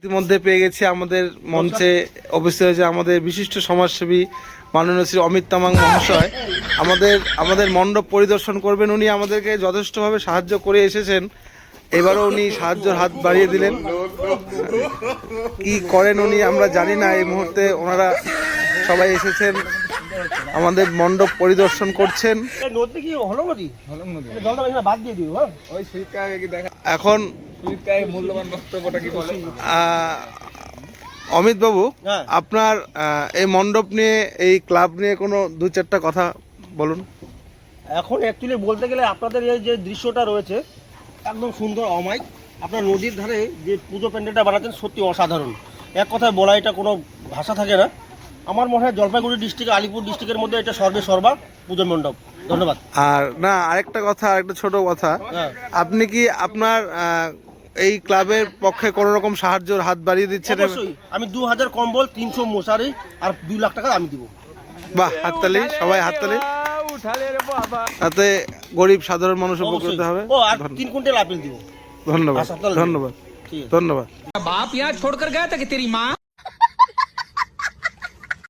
ইতিমধ্যে পেয়ে গেছি আমাদের মঞ্চে উপস্থিত হয়েছে আমাদের বিশিষ্ট সমাজসেবী মাননীয় শ্রী অমিত তামাং মহাশয়। আমাদের মণ্ডপ পরিদর্শন করবেন। উনি আমাদেরকে যথেষ্টভাবে সাহায্য করে এসেছেন, এবারও উনি সাহায্যের হাত বাড়িয়ে দিলেন। কি করেন উনি আমরা জানি না। এই মুহূর্তে ওনারা সবাই এসেছেন, আমাদের মণ্ডপ পরিদর্শন করছেন। এখন অমিত বাবু, আপনার এই মণ্ডপ নিয়ে, এই ক্লাব নিয়ে কোনো দু চারটা কথা বলুন। এখন অ্যাকচুয়ালি বলতে গেলে আপনাদের এই যে দৃশ্যটা রয়েছে একদম সুন্দর, অমায়িক। আপনার নদীর ধারে যে পুজো প্যান্ডেলটা বানাচ্ছেন সত্যি অসাধারণ। এক কথায় বলা এটা কোনো ভাষা থাকে না। আমার মনে হয় জলপাইগুড়ি ডিস্ট্রিক্ট, আলিপুর ডিস্ট্রিক্টের মধ্যে এটা সর্বা পুজো মণ্ডপ। ধন্যবাদ। আর না, আরেকটা ছোট কথা, আপনি কি আপনার এই ক্লাবের পক্ষে কোনো রকম সাহায্যের হাত বাড়িয়ে দিচ্ছেন? অবশ্যই। আমি 2000 কম্বল, 300 মশারি আর 2 লাখ টাকা আমি দিব। বাহ, হাততালি, সবাই হাততালি। তাতে গরিব সাধারণ মানুষ উপকৃত হবে। আর 3 কুইন্টাল আপেল দিব। ধন্যবাদ, ধন্যবাদ, ধন্যবাদ। बाप यहाँ छोड़कर गया था कि तेरी माँ